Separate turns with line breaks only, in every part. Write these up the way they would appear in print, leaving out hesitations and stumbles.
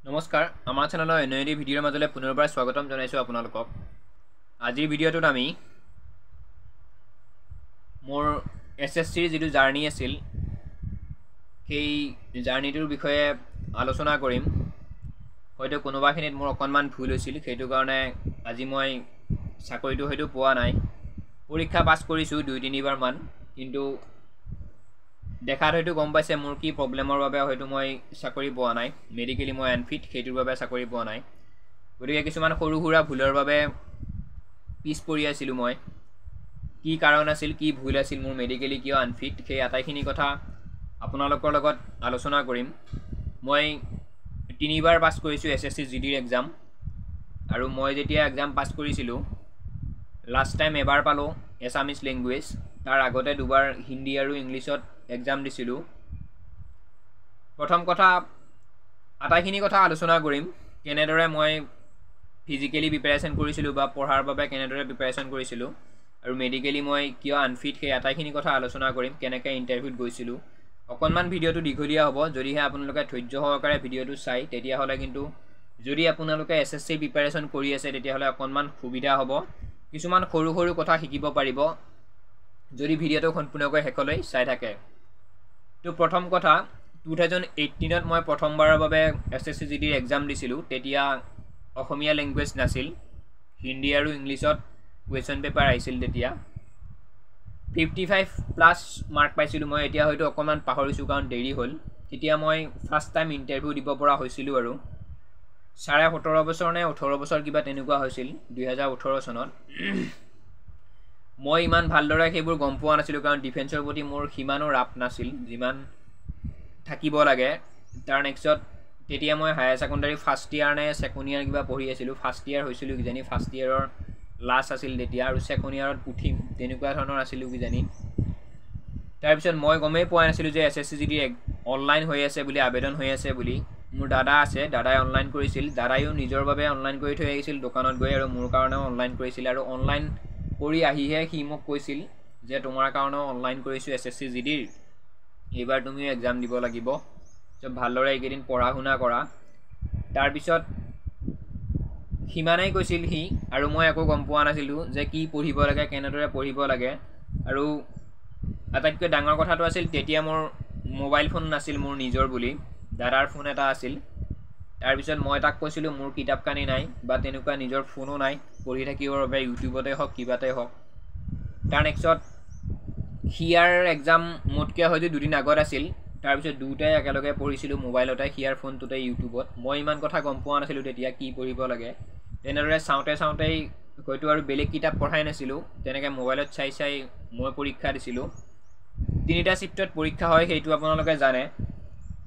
নমস্কাৰ আমাৰ চেনেলৰ এনএডি ভিডিঅ'ৰ মাজলৈ পুনৰবাৰ স্বাগতম জনাইছো আপোনালোকক। আজিৰ ভিডিঅ'টোত আমি মোৰ এছএছচিৰ যিটো জাৰ্নি আছিল সেই জাৰ্নিটোৰ বিষয়ে আলোচনা কৰিম। হয়তো কোনোবাখিনিত মোৰ অকণমান ভুল হৈছিল, সেইটো কাৰণে আজি মই চাকৰিটো হয়তো পোৱা নাই। পৰীক্ষা পাছ কৰিছোঁ 2-3 বাৰমান, কিন্তু দেখাত হয়তো গম পাইছে মোৰ কি প্ৰব্লেমৰ বাবে হয়তো মই চাকৰি পোৱা নাই। মেডিকেলি মই আনফিট, সেইটোৰ বাবে চাকৰি পোৱা নাই। গতিকে কিছুমান সৰু সুৰা ভুলৰ বাবে পিছ পৰি আছিলোঁ মই। কি কাৰণ আছিল, কি ভুল আছিল, মোৰ মেডিকেলি কিয় আনফিট, সেই আটাইখিনি কথা আপোনালোকৰ লগত আলোচনা কৰিম। মই 3 বাৰ পাছ কৰিছোঁ এছএছচি জিডিৰ এক্সাম, আৰু মই যেতিয়া এক্সাম পাছ কৰিছিলোঁ লাষ্ট টাইম এবাৰ পালোঁ এছামিজ লেংগুৱেজ, তাৰ আগতে 2 বাৰ হিন্দী আৰু ইংলিছত এক্সাম দিছিলোঁ। প্ৰথম কথা, আটাইখিনি কথা আলোচনা কৰিম। কেনেদৰে মই ফিজিকেলি প্ৰিপেৰেশ্যন কৰিছিলোঁ বা পঢ়াৰ বাবে কেনেদৰে প্ৰিপেৰেশ্যন কৰিছিলোঁ, আৰু মেডিকেলি মই কিয় আনফিট, সেই আটাইখিনি কথা আলোচনা কৰিম। কেনেকৈ ইণ্টাৰভিউত গৈছিলোঁ। অকণমান ভিডিঅ'টো দীঘলীয়া হ'ব, যদিহে আপোনালোকে ধৈৰ্য সহকাৰে ভিডিঅ'টো চাই, তেতিয়াহ'লে কিন্তু যদি আপোনালোকে এছএছচি প্ৰিপেৰেশ্যন কৰি আছে তেতিয়াহ'লে অকণমান সুবিধা হ'ব। কিছুমান সৰু সৰু কথা শিকিব পাৰিব যদি ভিডিঅ'টো সম্পূৰ্ণকৈ শেষলৈ চাই থাকে। তো প্ৰথম কথা, 2018ত মই প্ৰথমবাৰৰ বাবে এছএছচি জিডিৰ এক্সাম দিছিলোঁ। তেতিয়া অসমীয়া লেংগুৱেজ নাছিল, হিন্দী আৰু ইংলিছত কুৱেশ্যন পেপাৰ আহিছিল। তেতিয়া 55+ মাৰ্ক পাইছিলোঁ মই। এতিয়া হয়তো অকণমান পাহৰিছোঁ কাৰণ দেৰি হ'ল। তেতিয়া মই ফাৰ্ষ্ট টাইম ইণ্টাৰভিউ দিব পৰা হৈছিলোঁ, আৰু 17.5 বছৰ নে 18 বছৰ কিবা তেনেকুৱা হৈছিল 2018 চনত। মই ইমান ভালদৰে সেইবোৰ গম পোৱা নাছিলোঁ, কাৰণ ডিফেন্সৰ প্ৰতি মোৰ সিমানো ৰাপ নাছিল যিমান থাকিব লাগে। তাৰ নেক্সটত তেতিয়া মই হায়াৰ ছেকেণ্ডাৰী ফাৰ্ষ্ট ইয়াৰ নে ছেকেণ্ড ইয়াৰ কিবা পঢ়ি আছিলোঁ। ফাৰ্ষ্ট ইয়াৰ হৈছিলোঁ কিজানি, ফাৰ্ষ্ট ইয়াৰৰ লাষ্ট আছিল তেতিয়া, আৰু ছেকেণ্ড ইয়াৰত উঠিম তেনেকুৱা ধৰণৰ আছিলোঁ কিজানি। তাৰপিছত মই গমেই পোৱা নাছিলোঁ যে এছএছচি জিডি অনলাইন হৈ আছে বুলি, আবেদন হৈ আছে বুলি। মোৰ দাদা আছে, দাদাই অনলাইন কৰিছিল। দাদায়ো নিজৰ বাবে অনলাইন কৰি থৈ আহিছিল দোকানত গৈ, আৰু মোৰ কাৰণেও অনলাইন কৰিছিল। আৰু অনলাইন কৰি আহিহে সি মোক কৈছিল যে তোমাৰ কাৰণেও অনলাইন কৰিছোঁ এছএছচি জিডিৰ, এইবাৰ তুমিও এক্সাম দিব লাগিব, চব ভালদৰে এইকেইদিন পঢ়া শুনা কৰা। তাৰপিছত সিমানেই কৈছিল সি, আৰু মই একো গম পোৱা নাছিলোঁ যে কি পঢ়িব লাগে, কেনেদৰে পঢ়িব লাগে। আৰু আটাইতকৈ ডাঙৰ কথাটো আছিল, তেতিয়া মোৰ মোবাইল ফোন নাছিল মোৰ নিজৰ বুলি, দাদাৰ ফোন এটা আছিল। তাৰপিছত মই তাক কৈছিলোঁ মোৰ কিতাপ কানি নাই বা তেনেকুৱা নিজৰ ফোনো নাই পঢ়ি থাকিবৰ বাবে, ইউটিউবতে হওক কিবাতে হওক। তাৰ নেক্সটত সিয়াৰ এক্সাম মোতকৈ হয়তো 2 দিন আগত আছিল। তাৰপিছত দুয়োটাই একেলগে পঢ়িছিলোঁ মোবাইলতে, সিয়াৰ ফোনটোতে ইউটিউবত। মই ইমান কথা গম পোৱা নাছিলোঁ তেতিয়া কি পঢ়িব লাগে। তেনেদৰে চাওঁতে চাওঁতেই হয়তো আৰু বেলেগ কিতাপ পঢ়াই নাছিলোঁ, তেনেকৈ মোবাইলত চাই চাই মই পৰীক্ষা দিছিলোঁ। 3টা শ্বিফ্টত পৰীক্ষা হয়, সেইটো আপোনালোকে জানে।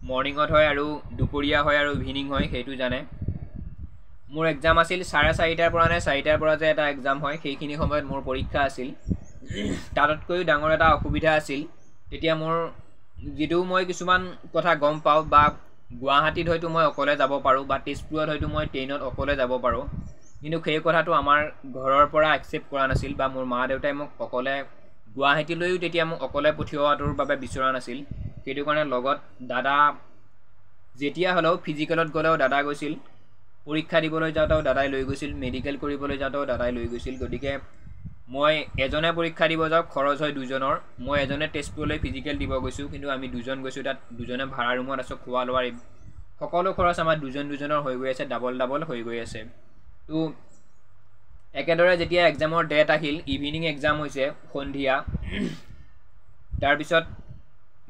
মৰ্ণিঙত হয়, আৰু দুপৰীয়া হয়, আৰু ইভিনিং হয়, সেইটো জানে। মোৰ এক্সাম আছিল 4:30 পৰা নে 4টাৰ পৰা যে এটা এক্সাম হয়, সেইখিনি সময়ত মোৰ পৰীক্ষা আছিল। তাতকৈও ডাঙৰ এটা অসুবিধা আছিল, তেতিয়া মোৰ যিটো মই কিছুমান কথা গম পাওঁ, বা গুৱাহাটীত হয়তো মই অকলে যাব পাৰোঁ, বা তেজপুৰত হয়তো মই ট্ৰেইনত অকলে যাব পাৰোঁ, কিন্তু সেই কথাটো আমাৰ ঘৰৰ পৰা একচেপ্ট কৰা নাছিল, বা মোৰ মা দেউতাই মোক অকলে গুৱাহাটীলৈও তেতিয়া মোক অকলে পঠিওৱাটোৰ বাবে বিচৰা নাছিল। সেইটো কাৰণে লগত দাদা, যেতিয়া হ'লেও ফিজিকেলত গ'লেও দাদা গৈছিল, পৰীক্ষা দিবলৈ যাওঁতেও দাদাই লৈ গৈছিল, মেডিকেল কৰিবলৈ যাওঁতেও দাদাই লৈ গৈছিল। গতিকে মই এজনে পৰীক্ষা দিব যাওঁ, খৰচ হয় 2জনৰ। মই এজনে তেজপুৰলৈ ফিজিকেল দিব গৈছোঁ, কিন্তু আমি 2জন গৈছোঁ। তাত 2জনে ভাড়া ৰুমত আছোঁ, খোৱা লোৱাৰ সকলো খৰচ আমাৰ 2জনৰ হৈ গৈ আছে, ডাবল হৈ গৈ আছে। তো একেদৰে যেতিয়া এক্সামৰ ডেট আহিল, ইভিনিং এক্সাম হৈছে সন্ধিয়া, তাৰপিছত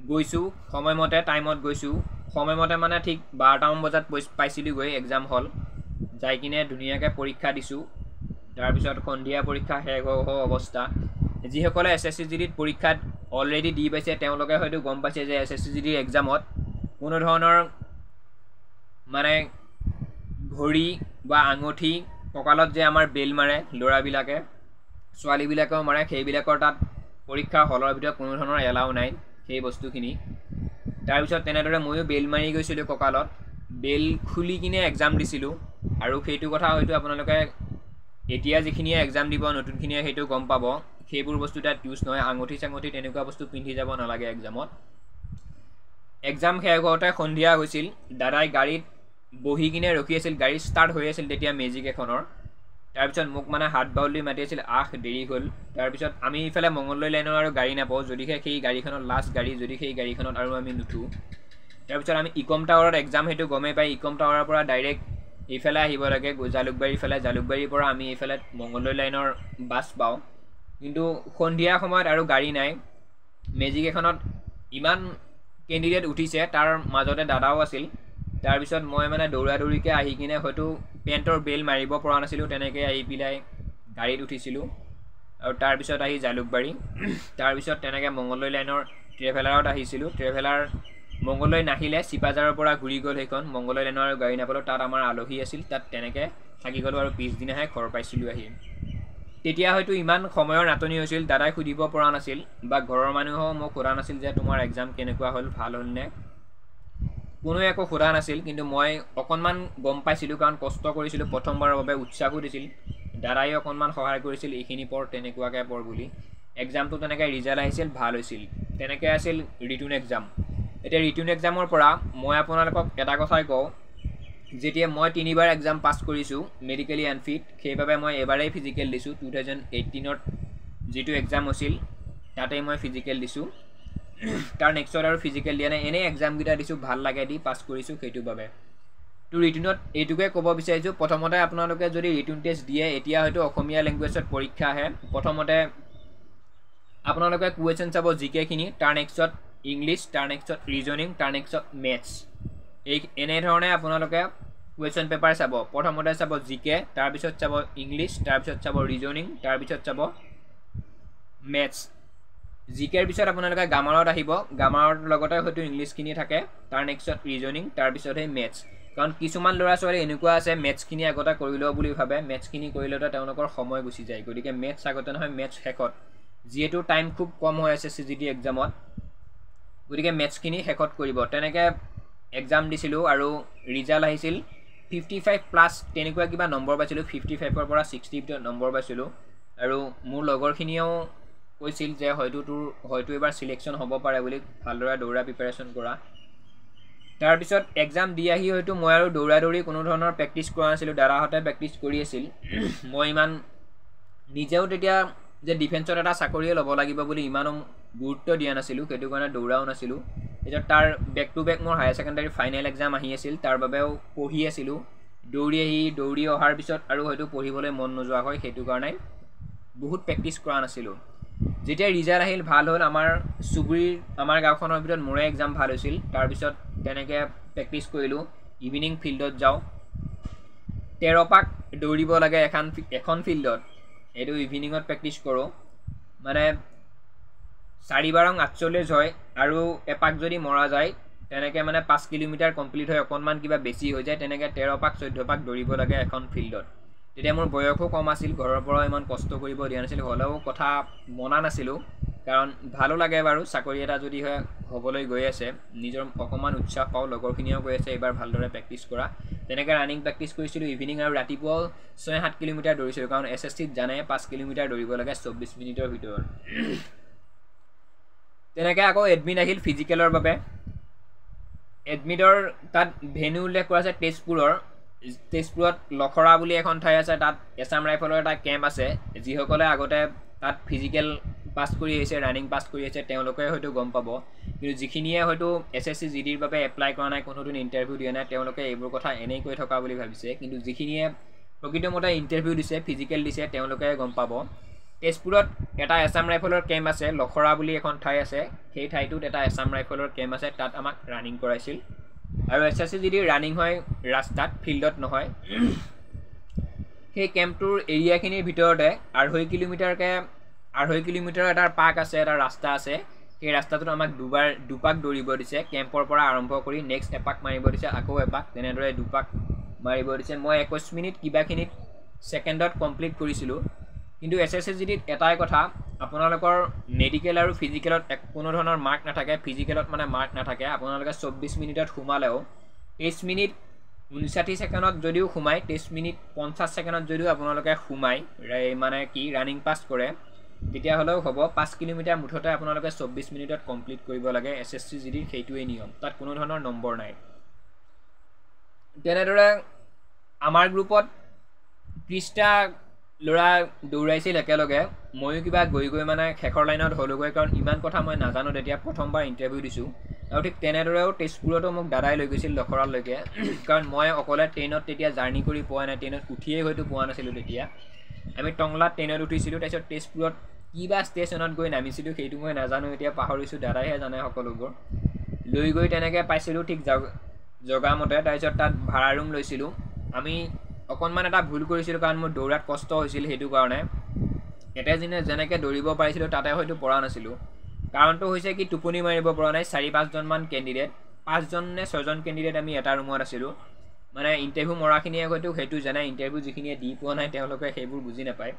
গৈছোঁ সময়মতে, টাইমত গৈছোঁ। সময়মতে মানে ঠিক 12টামান বজাত পাইছিলোঁগৈ এক্সাম হল। যাই কিনে ধুনীয়াকৈ পৰীক্ষা দিছোঁ। তাৰপিছত সন্ধিয়া পৰীক্ষা শেষ হোৱা অৱস্থা। যিসকলে এছএছচি জিডিত পৰীক্ষাত অলৰেডি দি পাইছে তেওঁলোকে হয়তো গম পাইছে যে এছএছচি জিডিৰ এক্সামত কোনো ধৰণৰ মানে ঘড়ী বা আঙুঠি, কঁকালত যে আমাৰ বেল মাৰে ল'ৰাবিলাকে, ছোৱালীবিলাকেও মাৰে, সেইবিলাকৰ তাত পৰীক্ষা হলৰ ভিতৰত কোনো ধৰণৰ এলাউ নাই সেই বস্তুখিনি। তাৰপিছত তেনেদৰে ময়ো বেল মাৰি গৈছিলোঁ কঁকালত, বেল খুলি কিনে এক্সাম দিছিলোঁ। আৰু সেইটো কথা হয়তো আপোনালোকে এতিয়া যিখিনিয়ে এক্সাম দিব নতুনখিনিয়ে সেইটো গম পাব, সেইবোৰ বস্তু তাত ইউজ নহয়। আঙুঠি চাঙুঠি তেনেকুৱা বস্তু পিন্ধি যাব নালাগে এক্সামত। এক্সাম শেষ হওঁতে সন্ধিয়া হৈছিল। দাদাই গাড়ীত বহি কিনে ৰখি আছিল গাড়ী ষ্টাৰ্ট হৈ আছিল তেতিয়া মেজিক এখনৰ তাৰপিছত মোক মানে হাত বাউলি মাতি আছিল দেৰি হ'ল তাৰপিছত আমি ইফালে মংগলদৈ লাইনৰ আৰু গাড়ী নাপাওঁ যদিহে সেই গাড়ীখনত লাষ্ট গাড়ী যদি সেই গাড়ীখনত আৰু আমি নুঠো তাৰপিছত আমি ইকম টাৱাৰত এক্সাম সেইটো গমেই পাই ইকম টাৱাৰৰ পৰা ডাইৰেক্ট এইফালে আহিব লাগে জালুকবাৰীৰ ফালে জালুকবাৰীৰ পৰা আমি এইফালে মংগলদৈ লাইনৰ বাছ পাওঁ কিন্তু সন্ধিয়া সময়ত আৰু গাড়ী নাই মেজিক এখনত ইমান কেণ্ডিডেট উঠিছে তাৰ মাজতে দাদাও আছিল তাৰপিছত মই মানে দৌৰা দৌৰিকৈ আহি কিনে হয়তো পেণ্টৰ বেল মাৰিব পৰা নাছিলোঁ তেনেকৈ আহি পেলাই গাড়ীত উঠিছিলোঁ আৰু তাৰপিছত আহি জালুকবাৰী তাৰপিছত তেনেকৈ মংগলদৈ লাইনৰ ট্ৰেভেলাৰত আহিছিলোঁ ট্ৰেভেলাৰ মংগলদৈ নাহিলে চিপাঝাৰৰ পৰা ঘূৰি গ'ল সেইখন মংগলদৈ লাইনৰ আৰু গাড়ী নাপালোঁ তাত আমাৰ আলহী আছিল তাত তেনেকৈ থাকি গ'লোঁ আৰু পিছদিনাহে ঘৰ পাইছিলোঁ আহি তেতিয়া হয়তো ইমান সময়ৰ নাটনি হৈছিল দাদাই সুধিব পৰা নাছিল বা ঘৰৰ মানুহেও মোক সোধা নাছিল যে তোমাৰ এক্সাম কেনেকুৱা হ'ল ভাল হ'ল নে কোনোৱে একো সোধা নাছিল কিন্তু মই অকণমান গম পাইছিলোঁ কাৰণ কষ্ট কৰিছিলোঁ প্ৰথমবাৰৰ বাবে উৎসাহো দিছিল দাদাই অকণমান সহায় কৰিছিল এইখিনি পঢ় তেনেকুৱাকৈ পঢ় বুলি এক্সামটো তেনেকৈ ৰিজাল্ট আহিছিল ভাল হৈছিল তেনেকৈ আছিল ৰিটেন এক্সাম এতিয়া ৰিটেন এক্সামৰ পৰা মই আপোনালোকক এটা কথাই কওঁ যেতিয়া মই 3বাৰ এক্সাম পাছ কৰিছোঁ মেডিকেলি আনফিট সেইবাবে মই এবাৰেই ফিজিকেল দিছোঁ 2018ত যিটো এক্সাম হৈছিল তাতেই মই ফিজিকেল দিছোঁ তাৰ নেক্সট আৰু ফিজিকেল দিয়া নাই এনেই এক্সামকেইটা দিছোঁ ভাল লাগে দি পাছ কৰিছোঁ সেইটোৰ বাবে তো ৰিটেনত এইটোকে ক'ব বিচাৰিছোঁ প্ৰথমতে আপোনালোকে যদি ৰিটেন টেষ্ট দিয়ে এতিয়া হয়তো অসমীয়া লেংগুৱেজত পৰীক্ষা আহে প্ৰথমতে আপোনালোকে কুৱেশ্যন চাব জিকেখিনি তাৰ নেক্সট ইংলিছ তাৰ নেক্সট ৰিজনিং তাৰ নেক্সট মেথছ এনেধৰণে আপোনালোকে কুৱেশ্যন পেপাৰ চাব প্ৰথমতে চাব জিকে তাৰপিছত চাব ইংলিছ তাৰপিছত চাব ৰিজনিং তাৰপিছত চাব মেথছ জিকেৰ পিছত আপোনালোকে গ্ৰামাৰত আহিব গ্ৰামাৰৰ লগতে হয়তো ইংলিছখিনি থাকে তাৰ নেক্সট ৰিজনিং তাৰপিছতহে মেথছ কাৰণ কিছুমান ল'ৰা ছোৱালী এনেকুৱা আছে মেথছখিনি আগতে কৰি লওঁ বুলি ভাবে মেথছখিনি কৰি লওঁতে তেওঁলোকৰ সময় গুচি যায় গতিকে মেথছ আগতে নহয় মেথছ শেষত যিহেতু টাইম খুব কম হৈ আছে CGT এক্সামত গতিকে মেথছখিনি শেষত কৰিব তেনেকৈ এক্সাম দিছিলোঁ আৰু ৰিজাল্ট আহিছিল 55+ তেনেকুৱা কিবা নম্বৰ পাইছিলোঁ 55ৰ পৰা 60 ভিতৰত নম্বৰ পাইছিলোঁ আৰু মোৰ লগৰখিনিয়েও কৈছিল যে হয়তো এবাৰ চিলেকশ্যন হ'ব পাৰে বুলি ভালদৰে দৌৰা প্ৰিপাৰেশ্যন কৰা তাৰপিছত এক্সাম দি আহি হয়তো মই আৰু দৌৰা দৌৰি কোনো ধৰণৰ প্ৰেক্টিছ কৰা নাছিলোঁ দাদাহঁতে প্ৰেক্টিছ কৰি আছিল মই ইমান নিজেও তেতিয়া যে ডিফেন্সত এটা চাকৰিয়ে ল'ব লাগিব বুলি ইমানো গুৰুত্ব দিয়া নাছিলোঁ সেইটো কাৰণে দৌৰাও নাছিলোঁ এতিয়া তাৰ বেক টু বেক মোৰ হায়াৰ ছেকেণ্ডাৰী ফাইনেল এক্সাম আহি আছিল তাৰ বাবেও পঢ়ি আছিলোঁ দৌৰি অহাৰ পিছত আৰু হয়তো পঢ়িবলৈ মন নোযোৱা হয় সেইটো কাৰণে বহুত প্ৰেক্টিছ কৰা নাছিলোঁ যেতিয়া ৰিজাল্ট আহিল ভাল হ'ল আমাৰ গাঁওখনৰ ভিতৰত মোৰে এক্সাম ভাল হৈছিল তাৰপিছত তেনেকৈ প্ৰেক্টিছ কৰিলোঁ ইভিনিং ফিল্ডত যাওঁ 13 পাক দৌৰিব লাগে এখন ফিল্ডত এইটো ইভিনিঙত প্ৰেক্টিছ কৰোঁ মানে 4×48 হয় আৰু এপাক যদি মৰা যায় তেনেকৈ মানে 5 কিলোমিটাৰ কমপ্লিট হয় অকণমান কিবা বেছি হৈ যায় তেনেকৈ 13 পাক 14 পাক দৌৰিব লাগে এখন ফিল্ডত তেতিয়া মোৰ বয়সো কম আছিল ঘৰৰ পৰা ইমান কষ্ট কৰিব দিয়া নাছিল হ'লেও কথা মনা নাছিলোঁ কাৰণ ভালো লাগে বাৰু চাকৰি এটা যদি হ'বলৈ গৈ আছে নিজৰ অকণমান উৎসাহ পাওঁ লগৰখিনিয়েও কৈ আছে এইবাৰ ভালদৰে প্ৰেক্টিছ কৰা তেনেকৈ ৰানিং প্ৰেক্টিছ কৰিছিলোঁ ইভিনিং আৰু ৰাতিপুৱাও 6-7 কিলোমিটাৰ দৌৰিছিলোঁ কাৰণ SSCত জানে 5 কিলোমিটাৰ দৌৰিব লাগে 24 মিনিটৰ ভিতৰত তেনেকৈ আকৌ এডমিট আহিল ফিজিকেলৰ বাবে এডমিটৰ তাত ভেনু উল্লেখ কৰা আছে তেজপুৰত লখৰা বুলি এখন ঠাই আছে তাত এছাম ৰাইফলৰ এটা কেম্প আছে যিসকলে আগতে তাত ফিজিকেল পাছ কৰি আহিছে ৰানিং পাছ কৰি আহিছে তেওঁলোকে হয়তো গম পাব কিন্তু যিখিনিয়ে হয়তো SSC GDৰ বাবে এপ্লাই কৰা নাই কোনোদিন ইণ্টাৰভিউ দিয়া নাই তেওঁলোকে এইবোৰ কথা এনেই কৈ থকা বুলি ভাবিছে কিন্তু যিখিনিয়ে প্ৰকৃতমতে ইণ্টাৰভিউ দিছে ফিজিকেল দিছে তেওঁলোকে গম পাব তেজপুৰত এটা এছাম ৰাইফলৰ কেম্প আছে লখৰা বুলি এখন ঠাই আছে সেই ঠাইটোত এটা এছাম ৰাইফলৰ কেম্প আছে তাত আমাক ৰানিং কৰাইছিল আৰু SSC GD ৰানিং হয় ৰাস্তাত ফিল্ডত নহয় সেই কেম্পটোৰ এৰিয়াখিনিৰ ভিতৰতে 2.5 কিলোমিটাৰ এটা পাৰ্ক আছে এটা ৰাস্তা আছে সেই ৰাস্তাটোত আমাক দুপাক দৌৰিব দিছে কেম্পৰ পৰা আৰম্ভ কৰি নেক্সট এপাক মাৰিব দিছে আকৌ এপাক তেনেদৰে দুপাক মাৰিব দিছে মই 21 মিনিট কিবাখিনিত ছেকেণ্ডত কমপ্লিট কৰিছিলোঁ কিন্তু SSC GDত এটাই কথা আপোনালোকৰ মেডিকেল আৰু ফিজিকেলত কোনো ধৰণৰ মাৰ্ক নাথাকে ফিজিকেলত মানে মাৰ্ক নাথাকে আপোনালোকে 24 মিনিটত সোমালেও 23 মিনিট 59 ছেকেণ্ডত যদিও সোমায় 23 মিনিট 50 ছেকেণ্ডত যদিও আপোনালোকে সোমায় মানে কি ৰানিং পাছ কৰে তেতিয়াহ'লেও হ'ব 5 কিলোমিটাৰ মুঠতে আপোনালোকে 24 মিনিটত কমপ্লিট কৰিব লাগে SSC GDৰ সেইটোৱেই নিয়ম তাত কোনো ধৰণৰ নম্বৰ নাই তেনেদৰে আমাৰ গ্ৰুপত 30টা ল'ৰা দৌৰাইছিল একেলগে ময়ো কিবা গৈ মানে শেষৰ লাইনত হ'লোগৈ কাৰণ ইমান কথা মই নাজানো তেতিয়া প্ৰথমবাৰ ইণ্টাৰভিউ দিছোঁ আৰু ঠিক তেনেদৰেও তেজপুৰতো মোক দাদাই লৈ গৈছিল লখৰালৈকে কাৰণ মই অকলে ট্ৰেইনত তেতিয়া জাৰ্ণি কৰি পোৱা নাই ট্ৰেইনত উঠিয়েই হয়তো পোৱা নাছিলোঁ তেতিয়া আমি টংলাত ট্ৰেইনত উঠিছিলোঁ তাৰপিছত তেজপুৰত কিবা ষ্টেচনত গৈ নামিছিলোঁ সেইটো মই নাজানো এতিয়া পাহৰিছোঁ দাদাইহে জানে সকলোবোৰ লৈ গৈ তেনেকৈ পাইছিলোঁ ঠিক জগামতে তাৰপিছত তাত ভাড়া ৰুম লৈছিলোঁ আমি অকণমান এটা ভুল কৰিছিলোঁ কাৰণ মোৰ দৌৰাত কষ্ট হৈছিল সেইটো কাৰণে এতিয়া যেনেকৈ দৌৰিব পাৰিছিলোঁ তাতে হয়তো পৰা নাছিলোঁ কাৰণটো হৈছে কি টোপনি মাৰিব পৰা নাই 4-5জনমান কেণ্ডিডেট 5জন নে 6জন কেণ্ডিডেট আমি এটা ৰুমত আছিলোঁ মানে ইণ্টাৰভিউ মৰাখিনিয়ে হয়তো সেইটো জানে ইণ্টাৰভিউ যিখিনিয়ে দি পোৱা নাই তেওঁলোকে সেইবোৰ বুজি নাপায়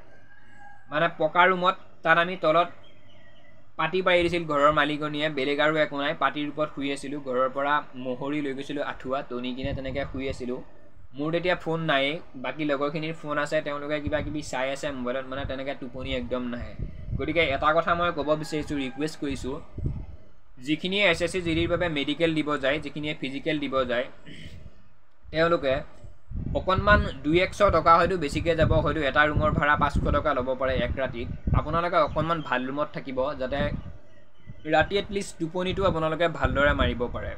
মানে পকা ৰুমত তাত আমি তলত পাতি পাৰি দিছিল ঘৰৰ মালিকনীয়ে বেলেগ আৰু একো নাই পাতিৰ ওপৰত শুই আছিলোঁ ঘৰৰ পৰা মহৰি লৈ গৈছিলোঁ আঁঠুৱা টনি কিনে তেনেকৈ শুই আছিলোঁ মোৰ তেতিয়া ফোন নাই বাকী লগৰখিনিৰ ফোন আছে তেওঁলোকে কিবা কিবি চাই আছে মোবাইলত মানে তেনেকৈ টোপনি একদম নাহে গতিকে এটা কথা মই ক'ব বিচাৰিছোঁ ৰিকুৱেষ্ট কৰিছোঁ যিখিনিয়ে SSC GDৰ বাবে মেডিকেল দিব যায় যিখিনিয়ে ফিজিকেল দিব যায় তেওঁলোকে অকণমান 200 টকা হয়তো বেছিকৈ যাব হয়তো এটা ৰুমৰ ভাড়া 500 টকা ল'ব পাৰে এক ৰাতিত আপোনালোকে অকণমান ভাল ৰুমত থাকিব যাতে ৰাতি এটলিষ্ট টোপনিটো আপোনালোকে ভালদৰে মাৰিব পাৰে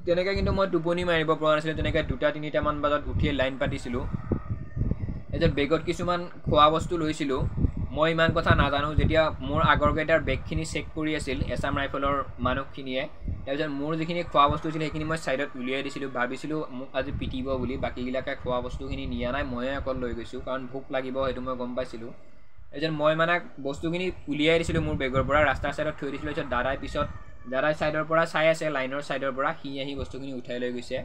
তেনেকৈ কিন্তু মই টোপনি মাৰিব পৰা নাছিলোঁ তেনেকৈ 2-3টামান বজাত উঠিয়ে লাইন পাতিছিলোঁ এজন বেগত কিছুমান খোৱা বস্তু লৈছিলোঁ মই ইমান কথা নাজানো যেতিয়া মোৰ আগৰকেইটাৰ বেগখিনি চেক কৰি আছিল এছাম ৰাইফলৰ মানুহখিনিয়ে তাৰপিছত মোৰ যিখিনি খোৱা বস্তু আছিল সেইখিনি মই ছাইডত উলিয়াই দিছিলোঁ ভাবিছিলোঁ মোক আজি পিটিব বুলি বাকীবিলাকে খোৱা বস্তুখিনি নিয়া নাই ময়ে অকল লৈ গৈছোঁ কাৰণ ভোক লাগিব সেইটো মই গম পাইছিলোঁ তাৰপিছত মই মানে বস্তুখিনি উলিয়াই দিছিলোঁ মোৰ বেগৰ পৰা ৰাস্তাৰ ছাইডত থৈ দিছিলোঁ তাৰপিছত দাদাই ছাইডৰ পৰা চাই আছে লাইনৰ ছাইডৰ পৰা সি আহি বস্তুখিনি উঠাই লৈ গৈছে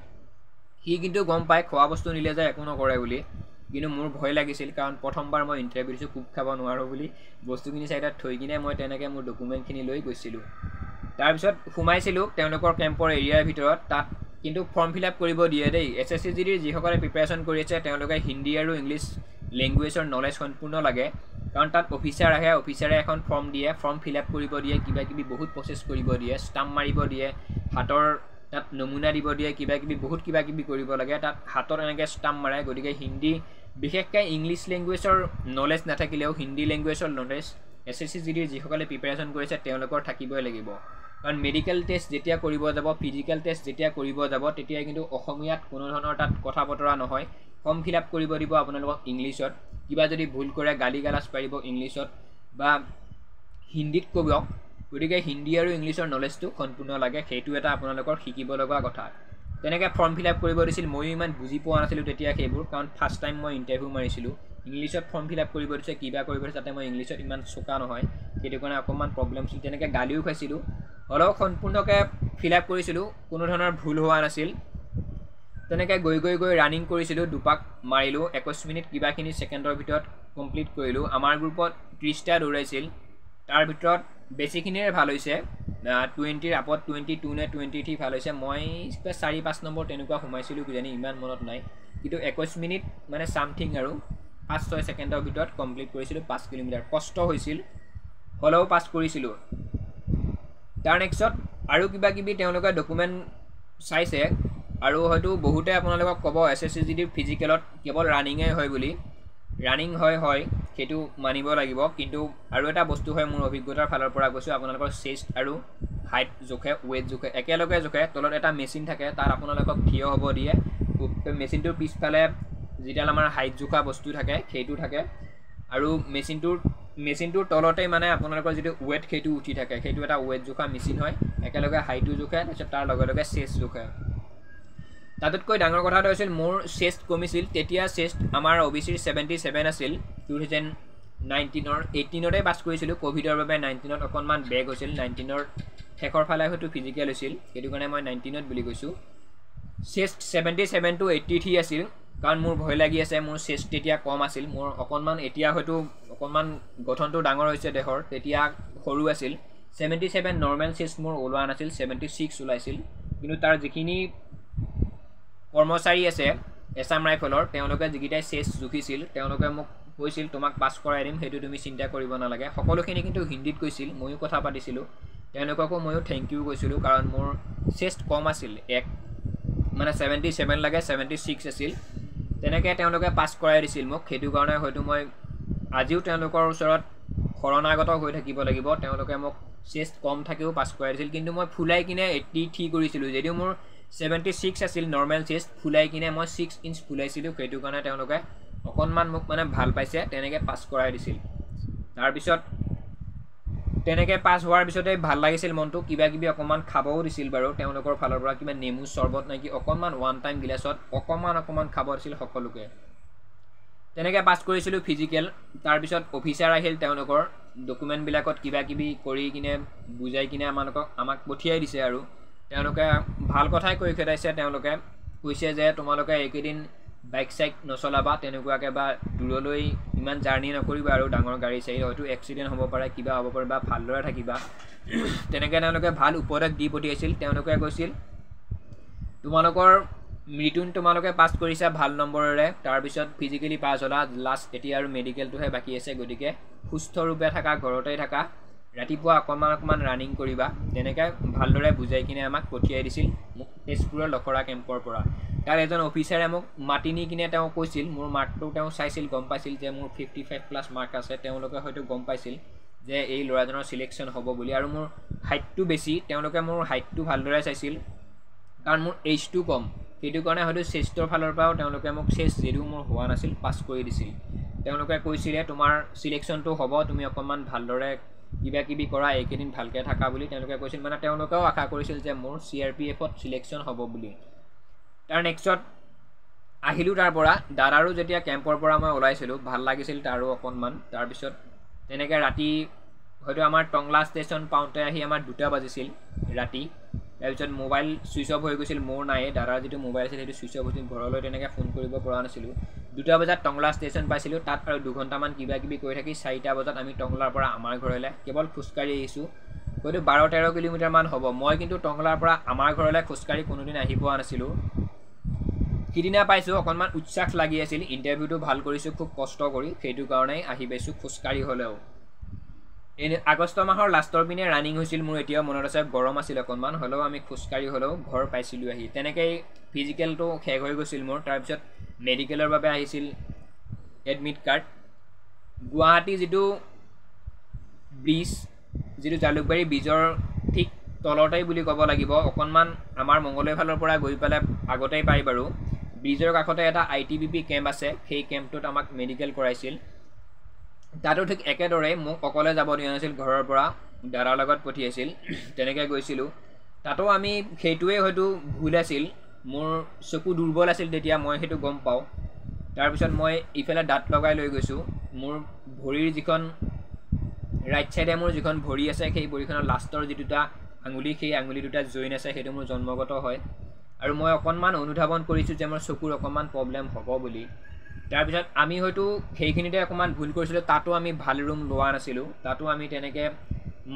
সি কিন্তু গম পায় খোৱা বস্তু নিলে যে একো নকৰে বুলি কিন্তু মোৰ ভয় লাগিছিল কাৰণ প্ৰথমবাৰ মই ইণ্টাৰভিউ দিছোঁ কুক খাব নোৱাৰোঁ বুলি বস্তুখিনি ছাইডত থৈ কিনে মই তেনেকৈ মোৰ ডকুমেণ্টখিনি লৈ গৈছিলোঁ তাৰপিছত সোমাইছিলোঁ তেওঁলোকৰ কেম্পৰ এৰিয়াৰ ভিতৰত তাত কিন্তু ফৰ্ম ফিল আপ কৰিব দিয়ে দেই SSC GDৰ যিসকলে প্ৰিপেৰেশ্যন কৰি আছে তেওঁলোকে হিন্দী আৰু ইংলিছ লেংগুৱেজৰ নলেজ সম্পূৰ্ণ লাগে কাৰণ তাত অফিচাৰ আহে অফিচাৰে এখন ফৰ্ম দিয়ে ফৰ্ম ফিল আপ কৰিব দিয়ে কিবা কিবি বহুত প্ৰচেছ কৰিব দিয়ে ষ্টাম্প মাৰিব দিয়ে হাতৰ তাত নমুনা দিব দিয়ে কিবা কিবি বহুত কিবা কিবি কৰিব লাগে তাত হাতত এনেকৈ ষ্টাম্প মাৰে গতিকে হিন্দী বিশেষকৈ ইংলিছ লেংগুৱেজৰ নলেজ নাথাকিলেও হিন্দী লেংগুৱেজৰ নলেজ SSC GDৰ যিসকলে প্ৰিপেৰেশ্যন কৰিছে তেওঁলোকৰ থাকিবই লাগিব কাৰণ মেডিকেল টেষ্ট যেতিয়া কৰিব যাব ফিজিকেল টেষ্ট যেতিয়া কৰিব যাব তেতিয়া কিন্তু অসমীয়াত কোনো ধৰণৰ তাত কথা বতৰা নহয় ফৰ্ম ফিল আপ কৰিব দিব আপোনালোকক ইংলিছত কিবা যদি ভুল কৰে গালি গালাজ পাৰিব ইংলিছত বা হিন্দীত ক'ব গতিকে হিন্দী আৰু ইংলিছৰ নলেজটো সম্পূৰ্ণ লাগে সেইটো এটা আপোনালোকৰ শিকিব লগা কথা তেনেকৈ ফৰ্ম ফিল আপ কৰিব দিছিল ময়ো ইমান বুজি পোৱা নাছিলোঁ তেতিয়া সেইবোৰ কাৰণ ফাৰ্ষ্ট টাইম মই ইণ্টাৰভিউ মাৰিছিলোঁ ইংলিছত ফৰ্ম ফিল আপ কৰিব দিছে কিবা কৰিব দিছে তাতে মই ইংলিছত ইমান চোকা নহয় সেইটো কাৰণে অকণমান প্ৰব্লেম আছিল তেনেকৈ গালিও খাইছিলোঁ হ'লেও সম্পূৰ্ণকৈ ফিল আপ কৰিছিলোঁ কোনো ধৰণৰ ভুল হোৱা নাছিল তেনেকৈ গৈ ৰানিং কৰিছিলোঁ দুপাক মাৰিলোঁ 21 মিনিট কিবাখিনি ছেকেণ্ডৰ ভিতৰত কমপ্লিট কৰিলোঁ আমাৰ গ্ৰুপত 30টা দৌৰাইছিল তাৰ ভিতৰত বেছিখিনিৰে ভাল হৈছে 20ৰ আপত 22 নে 23 ভাল হৈছে মই 4-5 নম্বৰ তেনেকুৱা সোমাইছিলোঁ কিজানি ইমান মনত নাই কিন্তু 21 মিনিট মানে ছামথিং আৰু 5-6 ছেকেণ্ডৰ ভিতৰত কমপ্লিট কৰিছিলোঁ 5 কিলোমিটাৰ কষ্ট হৈছিল হ'লেও পাছ কৰিছিলোঁ তাৰ নেক্সট আৰু কিবা কিবি তেওঁলোকে ডকুমেণ্ট চাইছে আৰু হয়তো বহুতে আপোনালোকক ক'ব SSC GDৰ ফিজিকেলত কেৱল ৰানিঙে হয় বুলি ৰানিং হয় সেইটো মানিব লাগিব কিন্তু আৰু এটা বস্তু হয় মোৰ অভিজ্ঞতাৰ ফালৰ পৰা কৈছোঁ আপোনালোকৰ চেষ্ট আৰু হাইট জোখে ৱেইট জোখে একেলগে জোখে তলত এটা মেচিন থাকে তাত আপোনালোকক থিয় হ'ব দিয়ে মেচিনটোৰ পিছফালে যিডাল আমাৰ হাইট জোখা বস্তু থাকে সেইটো থাকে আৰু মেচিনটোৰ তলতেই মানে আপোনালোকৰ যিটো ৱেইট সেইটো উঠি থাকে সেইটো এটা ৱেইট জোখা মেচিন হয় একেলগে হাইটো জোখে তাৰপিছত তাৰ লগে লগে চেষ্ট জোখে তাতকৈ ডাঙৰ কথাটো হৈছিল মোৰ চেষ্ট কমিছিল তেতিয়া চেষ্ট আমাৰ OBCৰ 77 আছিল 2019ৰ 18তে পাছ কৰিছিলোঁ ক'ভিডৰ বাবে 19ত অকণমান বেগ হৈছিল 19ৰ শেষৰ ফালে হয়তো ফিজিকেল হৈছিল সেইটো কাৰণে মই 19ত বুলি কৈছোঁ চেষ্ট 77 to 83 আছিল কাৰণ মোৰ ভয় লাগি আছে মোৰ চেষ্ট তেতিয়া কম আছিল মোৰ অকণমান এতিয়া হয়তো অকণমান গঠনটো ডাঙৰ হৈছে দেহৰ তেতিয়া সৰু আছিল 77 নৰ্মেল চেষ্ট মোৰ ওলোৱা নাছিল 76 ওলাইছিল কিন্তু তাৰ যিখিনি কৰ্মচাৰী আছে এছাম ৰাইফলৰ তেওঁলোকে যিকেইটাই চেষ্ট জুখিছিল তেওঁলোকে মোক কৈছিল তোমাক পাছ কৰাই দিম সেইটো তুমি চিন্তা কৰিব নালাগে সকলোখিনি কিন্তু হিন্দীত কৈছিল ময়ো কথা পাতিছিলোঁ তেওঁলোককো ময়ো থেংক ইউ কৈছিলোঁ কাৰণ মোৰ চেষ্ট কম আছিল মানে 77 লাগে 76 আছিল তেনেকৈ তেওঁলোকে পাছ কৰাই দিছিল মোক সেইটো কাৰণে হয়তো মই আজিও তেওঁলোকৰ ওচৰত শৰণাগত হৈ থাকিব লাগিব তেওঁলোকে মোক চেষ্ট কম থাকিও পাছ কৰাই দিছিল কিন্তু মই ফুলাই কিনে 83 কৰিছিলোঁ যদিও মোৰ 76 আছিল নৰ্মেল চেষ্ট ফুলাই কিনে মই 6 ইঞ্চ ফুলাইছিলোঁ সেইটো কাৰণে তেওঁলোকে অকণমান মোক মানে ভাল পাইছে তেনেকৈ পাছ কৰাই দিছিল তাৰপিছত তেনেকৈ পাছ হোৱাৰ পিছতে ভাল লাগিছিল মনটো কিবা কিবি অকণমান খাবও দিছিল বাৰু তেওঁলোকৰ ফালৰ পৰা কিবা নেমু চৰ্বত নেকি অকণমান ওৱান টাইম গিলাছত অকণমান খাব দিছিল সকলোকে তেনেকৈ পাছ কৰিছিলোঁ ফিজিকেল তাৰপিছত অফিচাৰ আহিল তেওঁলোকৰ ডকুমেণ্টবিলাকত কিবা কিবি কৰি কিনে বুজাই কিনে আমাক পঠিয়াই দিছে আৰু তেওঁলোকে ভাল কথাই কৈ খেদাইছে তেওঁলোকে কৈছে যে তোমালোকে এইকেইদিন বাইক চাইক নচলাবা তেনেকুৱাকৈ বা দূৰলৈ ইমান জাৰ্ণি নকৰিবা আৰু ডাঙৰ গাড়ী চাড়ী হয়তো এক্সিডেণ্ট হ'ব পাৰে কিবা হ'ব পাৰে বা ভালদৰে থাকিবা তেনেকৈ তেওঁলোকে ভাল উপদেশ দি পঠিয়াইছিল তেওঁলোকে কৈছিল তোমালোকৰ মৃত্যুন তোমালোকে পাছ কৰিছা ভাল নম্বৰেৰে তাৰপিছত ফিজিকেলি পাছ হ'লা লাষ্ট এতিয়া আৰু মেডিকেলটোহে বাকী আছে গতিকে সুস্থ ৰূপে থাকা ঘৰতেই থাকা ৰাতিপুৱা অকণমান ৰানিং কৰিবা তেনেকৈ ভালদৰে বুজাই কিনে আমাক পঠিয়াই দিছিল মোক তেজপুৰৰ লখৰা কেম্পৰ পৰা তাৰ এজন অফিচাৰে মোক মাতি নি কিনে তেওঁ কৈছিল মোৰ মাৰ্কটো তেওঁ চাইছিল গম পাইছিল যে মোৰ 55+ মাৰ্ক আছে তেওঁলোকে হয়তো গম পাইছিল যে এই ল'ৰাজনৰ চিলেকশ্যন হ'ব বুলি আৰু মোৰ হাইটটো বেছি তেওঁলোকে মোৰ হাইটটো ভালদৰে চাইছিল কাৰণ মোৰ এইজটো কম সেইটো কাৰণে হয়তো চেষ্টৰ ফালৰ পৰাও তেওঁলোকে মোক চেষ্ট যদিও মোৰ হোৱা নাছিল পাছ কৰি দিছিল তেওঁলোকে কৈছিলে তোমাৰ চিলেকশ্যনটো হ'ব তুমি অকণমান ভালদৰে কিবা কিবি কৰা এইকেইদিন ভালকৈ থাকা বুলি তেওঁলোকে কৈছিল মানে তেওঁলোকেও আশা কৰিছিল যে মোৰ CRPFত চিলেকশ্যন হ'ব বুলি তাৰ নেক্সট আহিলোঁ তাৰ পৰা দাদাৰো যেতিয়া কেম্পৰ পৰা মই ওলাইছিলোঁ ভাল লাগিছিল তাৰো অকণমান তাৰপিছত তেনেকৈ ৰাতি হয়তো আমাৰ টংলা ষ্টেচন পাওঁতে আহি আমাৰ 2টা বাজিছিল ৰাতি তাৰপিছত মোবাইল ছুইচ অফ হৈ গৈছিল মোৰ নাই দাদাৰ যিটো মোবাইল আছিল সেইটো ছুইচ অফ হৈছিল ঘৰলৈ তেনেকৈ ফোন কৰিব পৰা নাছিলোঁ 2টা বজাত টংলা ষ্টেচন পাইছিলোঁ তাত আৰু 2 ঘণ্টামান কিবা কিবি কৰি থাকি 4টা বজাত আমি টংলাৰ পৰা আমাৰ ঘৰলৈ কেৱল খোজকাঢ়ি আহিছোঁ হয়তো 12-13 কিলোমিটাৰমান হ'ব মই কিন্তু টংলাৰ পৰা আমাৰ ঘৰলৈ খোজকাঢ়ি কোনোদিন আহি পোৱা নাছিলোঁ সিদিনা পাইছোঁ অকণমান উৎসাহ লাগি আছিল ইণ্টাৰভিউটো ভাল কৰিছোঁ খুব কষ্ট কৰি সেইটো কাৰণেই আহি পাইছোঁ খোজকাঢ়ি হ'লেও আগষ্ট মাহৰ লাষ্টৰ পিনে ৰানিং হৈছিল মোৰ এতিয়াও মনত আছে গৰম আছিল অকণমান হ'লেও আমি খোজকাঢ়ি হ'লেও ঘৰ পাইছিলোঁ আহি তেনেকৈ ফিজিকেলটো শেষ হৈ গৈছিল মোৰ তাৰপিছত মেডিকেলৰ বাবে আহিছিল এডমিট কাৰ্ড গুৱাহাটী যিটো ব্ৰিজ যিটো জালুকবাৰী ব্ৰিজৰ ঠিক তলতেই বুলি ক'ব লাগিব অকণমান আমাৰ মংগলদৈ ফালৰ পৰা গৈ পেলাই আগতেই পাই বাৰু ব্ৰিজৰ কাষতে এটা ITBP কেম্প আছে সেই কেম্পটোত আমাক মেডিকেল কৰাইছিল তাতো ঠিক একেদৰে মোক অকলে যাব দিয়া নাছিল ঘৰৰ পৰা দাদাৰ লগত পঠিয়াইছিল তেনেকৈ গৈছিলোঁ তাতো আমি সেইটোৱে হয়তো ভুল আছিল মোৰ চকু দুৰ্বল আছিল তেতিয়া মই সেইটো গম পাওঁ তাৰপিছত মই ইফালে দাঁত লগাই লৈ গৈছোঁ মোৰ ভৰিৰ যিখন ৰাইট চাইডে মোৰ যিখন ভৰি আছে সেই ভৰিখনৰ লাষ্টৰ যি 2টা আঙুলি সেই আঙুলি 2টা জইন আছে সেইটো মোৰ জন্মগত হয় আৰু মই অকণমান অনুধাৱন কৰিছোঁ যে মোৰ চকুৰ অকণমান প্ৰব্লেম হ'ব বুলি তাৰপিছত আমি হয়তো সেইখিনিতে অকণমান ভুল কৰিছিলোঁ তাতো আমি ভাল ৰুম লোৱা নাছিলোঁ তাতো আমি তেনেকৈ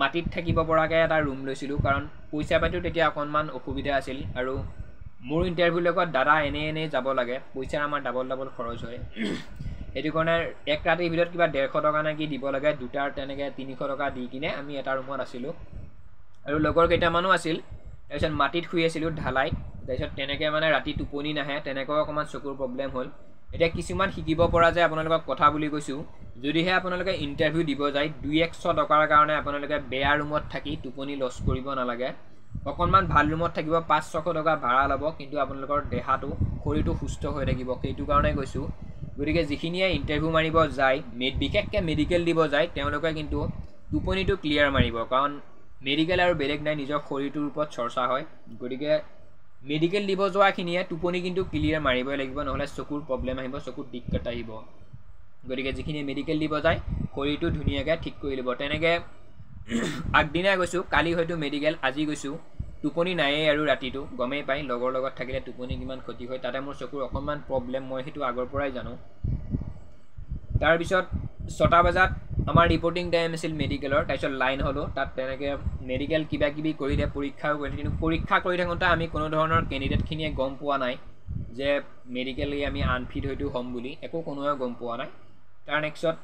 মাটিত থাকিব পৰাকৈ এটা ৰুম লৈছিলোঁ কাৰণ পইচা পাতিও তেতিয়া অকণমান অসুবিধা আছিল আৰু মোৰ ইণ্টাৰভিউৰ লগত দাদা এনেই যাব লাগে পইচাৰ আমাৰ ডাবল খৰচ হয় সেইটো কাৰণে এক ৰাতিৰ ভিতৰত কিবা 150 টকা নে কি দিব লাগে 2টাৰ তেনেকৈ 300 টকা দি কিনে আমি এটা ৰুমত আছিলোঁ আৰু লগৰ কেইটামানো আছিল তাৰপিছত মাটিত শুই আছিলোঁ ঢালাইত তাৰপিছত তেনেকৈ মানে ৰাতি টোপনি নাহে তেনেকৈ অকণমান চকুৰ প্ৰব্লেম হ'ল এতিয়া কিছুমান শিকিব পৰা যায় আপোনালোকক কথা বুলি কৈছোঁ যদিহে আপোনালোকে ইণ্টাৰভিউ দিব যায় 200 টকাৰ কাৰণে আপোনালোকে বেয়া ৰুমত থাকি টোপনি লছ কৰিব নালাগে অকণমান ভাল ৰুমত থাকিব 500-600 টকা ভাড়া ল'ব কিন্তু আপোনালোকৰ দেহাটো শৰীৰটো সুস্থ হৈ থাকিব সেইটো কাৰণে কৈছোঁ গতিকে যিখিনিয়ে ইণ্টাৰভিউ মাৰিব যায় বিশেষকৈ মেডিকেল দিব যায় তেওঁলোকে কিন্তু টোপনিটো ক্লিয়াৰ মাৰিব কাৰণ মেডিকেল আৰু বেলেগ নাই নিজৰ শৰীৰটোৰ ওপৰত চৰ্চা হয় গতিকে মেডিকেল দিব যোৱাখিনিয়ে টোপনি কিন্তু ক্লিয়াৰ মাৰিবই লাগিব নহ'লে চকুৰ প্ৰব্লেম আহিব চকুৰ দিক্কত আহিব গতিকে যিখিনিয়ে মেডিকেল দিব যায় শৰীৰটো ধুনীয়াকৈ ঠিক কৰি ল'ব তেনেকৈ আগদিনা গৈছোঁ কালি হয়তো মেডিকেল আজি গৈছোঁ টোপনি নায়েই আৰু ৰাতিটো গমেই পাই লগৰ লগত থাকিলে টোপনি কিমান ক্ষতি হয় তাতে মোৰ চকুৰ অকণমান প্ৰব্লেম মই সেইটো আগৰ পৰাই জানো তাৰপিছত 6টা বজাত আমাৰ ৰিপৰ্টিং টাইম আছিল মেডিকেলৰ তাৰপিছত লাইন হ'লোঁ তাত তেনেকৈ মেডিকেল কিবা কিবি কৰিলে পৰীক্ষাও কৰিলে কিন্তু পৰীক্ষা কৰি থাকোঁতে আমি কোনো ধৰণৰ কেণ্ডিডেটখিনিয়ে গম পোৱা নাই যে মেডিকেলি আমি আনফিট হয়তো হ'ম বুলি একো কোনোৱে গম পোৱা নাই তাৰ নেক্সট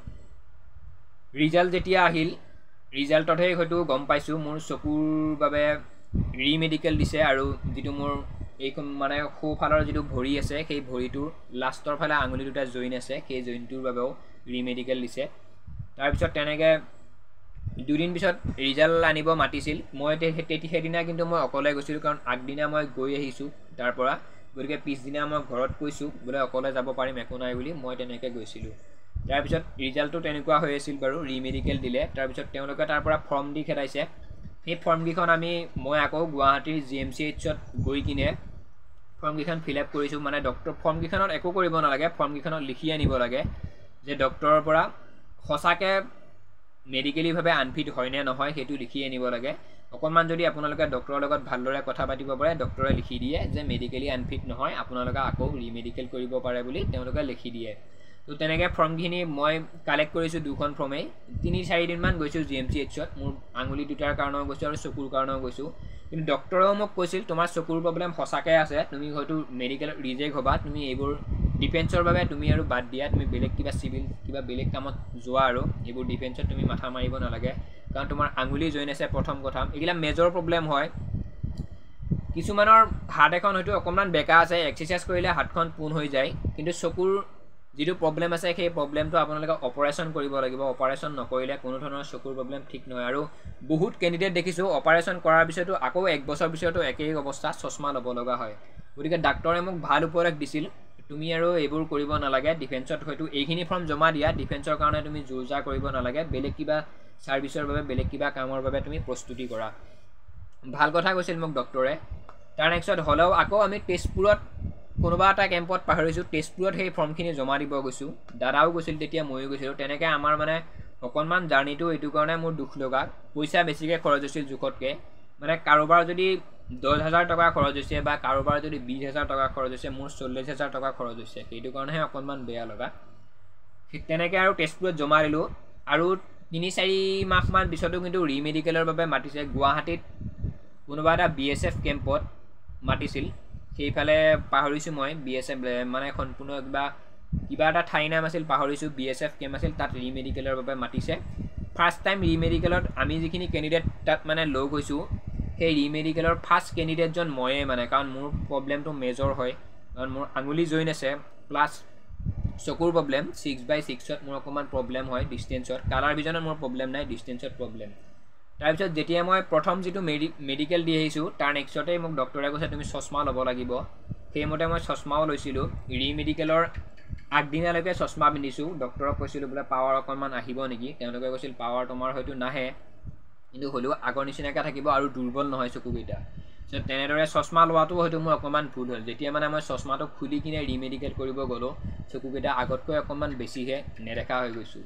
ৰিজাল্ট যেতিয়া আহিল ৰিজাল্টতহে হয়তো গম পাইছোঁ মোৰ চকুৰ বাবে ৰিমেডিকেল দিছে আৰু যিটো মোৰ এই মানে সোঁফালৰ যিটো ভৰি আছে সেই ভৰিটোৰ লাষ্টৰ ফালে আঙুলি দুটা জইন আছে সেই জইনটোৰ বাবেও ৰিমেডিকেল দিছে তাৰপিছত তেনেকৈ 2 দিন পিছত ৰিজাল্ট আনিব মাতিছিল মই সেইদিনা কিন্তু মই অকলে গৈছিলোঁ কাৰণ আগদিনা মই গৈ আহিছোঁ তাৰ পৰা গতিকে পিছদিনা মই ঘৰত কৈছোঁ বোলে অকলে যাব পাৰিম একো নাই বুলি মই তেনেকৈ গৈছিলোঁ তাৰপিছত ৰিজাল্টটো তেনেকুৱা হৈ আছিল বাৰু ৰিমেডিকেল দিলে তাৰপিছত তেওঁলোকে তাৰ পৰা ফৰ্ম দি খেদাইছে সেই ফৰ্মকেইখন মই আকৌ গুৱাহাটীৰ GMCHত গৈ কিনে ফৰ্মকেইখন ফিল আপ কৰিছোঁ মানে ডক্টৰ ফৰ্মকেইখনত একো কৰিব নালাগে ফৰ্মকেইখনত লিখি আনিব লাগে যে ডক্টৰৰ পৰা সঁচাকৈ মেডিকেলিভাৱে আনফিট হয় নে নহয় সেইটো লিখি আনিব লাগে অকণমান যদি আপোনালোকে ডক্টৰৰ লগত ভালদৰে কথা পাতিব পাৰে ডক্টৰে লিখি দিয়ে যে মেডিকেলি আনফিট নহয় আপোনালোকে আকৌ ৰিমেডিকেল কৰিব পাৰে বুলি তেওঁলোকে লিখি দিয়ে তো তেনেকৈ ফৰ্মখিনি মই কালেক্ট কৰিছোঁ 2খন ফৰ্মেই 3-4 দিনমান গৈছোঁ GMCHত মোৰ আঙুলি দুটাৰ কাৰণেও গৈছোঁ আৰু চকুৰ কাৰণেও গৈছোঁ কিন্তু ডক্টৰেও মোক কৈছিল তোমাৰ চকুৰ প্ৰব্লেম সঁচাকৈ আছে তুমি হয়তো মেডিকেল ৰিজেক্ট হ'বা তুমি এইবোৰ ডিফেন্সৰ বাবে তুমি আৰু বাদ দিয়া তুমি বেলেগ কিবা চিভিল কিবা বেলেগ কামত যোৱা আৰু এইবোৰ ডিফেন্সত তুমি মাথা মাৰিব নালাগে কাৰণ তোমাৰ আঙুলি জইন আছে প্ৰথম কথা এইগিলা মেজৰ প্ৰব্লেম হয় কিছুমানৰ হাত এখন হয়তো অকণমান বেকা আছে এক্সাৰচাইজ কৰিলে হাতখন পোন হৈ যায় কিন্তু চকুৰ যিটো প্ৰব্লেম আছে সেই প্ৰব্লেমটো আপোনালোকে অপাৰেশ্যন কৰিব লাগিব অপাৰেশ্যন নকৰিলে কোনো ধৰণৰ চকুৰ প্ৰব্লেম ঠিক নহয় আৰু বহুত কেণ্ডিডেট দেখিছোঁ অপাৰেশ্যন কৰাৰ পিছতো আকৌ 1 বছৰ পিছতো একেই অৱস্থা চশমা ল'ব লগা হয় গতিকে ডাক্তৰে মোক ভাল উপদেশ দিছিল তুমি আৰু এইবোৰ কৰিব নালাগে ডিফেন্সত হয়তো এইখিনি ফৰ্ম জমা দিয়া ডিফেন্সৰ কাৰণে তুমি জোৰ জাৰ কৰিব নালাগে বেলেগ কিবা ছাৰ্ভিচৰ বাবে বেলেগ কিবা কামৰ বাবে তুমি প্ৰস্তুতি কৰা ভাল কথা কৈছিল মোক ডক্টৰে তাৰ নেক্সট হ'লেও আকৌ আমি তেজপুৰত কোনোবা এটা কেম্পত পাহৰিছোঁ তেজপুৰত সেই ফৰ্মখিনি জমা দিব গৈছোঁ দাদাও গৈছিল তেতিয়া ময়ো গৈছিলোঁ তেনেকৈ আমাৰ মানে অকণমান জাৰ্ণিটো এইটো কাৰণে মোৰ দুখ লগা পইচা বেছিকৈ খৰচ হৈছিল জোখতকৈ মানে কাৰোবাৰ যদি 10,000 টকা খৰচ হৈছে বা কাৰোবাৰ যদি 20,000 টকা খৰচ হৈছে মোৰ 40,000 টকা খৰচ হৈছে সেইটো কাৰণেহে অকণমান বেয়া লগা তেনেকৈ আৰু তেজপুৰত জমা দিলোঁ আৰু 3-4 মাহমান পিছতো কিন্তু ৰিমেডিকেলৰ বাবে মাতিছে গুৱাহাটীত কোনোবা এটা BSF কেম্পত মাতিছিল সেইফালে পাহৰিছোঁ মই BSF মানে সম্পূৰ্ণ কিবা এটা ঠাই নাম আছিল পাহৰিছোঁ BSF কেম্প আছিল তাত ৰিমেডিকেলৰ বাবে মাতিছে ফাৰ্ষ্ট টাইম ৰিমেডিকেলত আমি যিখিনি কেণ্ডিডেট তাত মানে লগ হৈছোঁ সেই ৰিমেডিকেলৰ ফাৰ্ষ্ট কেণ্ডিডেটজন ময়ে মানে কাৰণ মোৰ প্ৰব্লেমটো মেজৰ হয় কাৰণ মোৰ আঙুলি জইন আছে প্লাছ চকুৰ প্ৰব্লেম 6/6ত মোৰ অকণমান প্ৰব্লেম হয় ডিষ্টেঞ্চত কালাৰ ভিজনত মোৰ প্ৰব্লেম নাই ডিষ্টেঞ্চত প্ৰব্লেম তাৰপিছত যেতিয়া মই প্ৰথম যিটো মেডিকেল দি আহিছোঁ তাৰ নেক্সটেই মোক ডক্টৰে কৈছে তুমি চশমা ল'ব লাগিব সেইমতে মই চশমাও লৈছিলোঁ ৰিমেডিকেলৰ আগদিনালৈকে চশমা পিন্ধিছোঁ ডক্টৰক কৈছিলোঁ বোলে পাৱাৰ অকণমান আহিব নেকি তেওঁলোকে কৈছিল পাৱাৰ তোমাৰ হয়তো নাহে কিন্তু হ'লেও আগৰ নিচিনাকৈ থাকিব আৰু দুৰ্বল নহয় চকুকেইটা তেনেদৰে চশমা লোৱাটো হয়তো মোৰ অকণমান ভুল হ'ল যেতিয়া মানে মই চশমাটো খুলি কিনে ৰিমেডিকেল কৰিব গ'লোঁ চকুকেইটা আগতকৈ অকণমান বেছিহে নেদেখা হৈ গৈছোঁ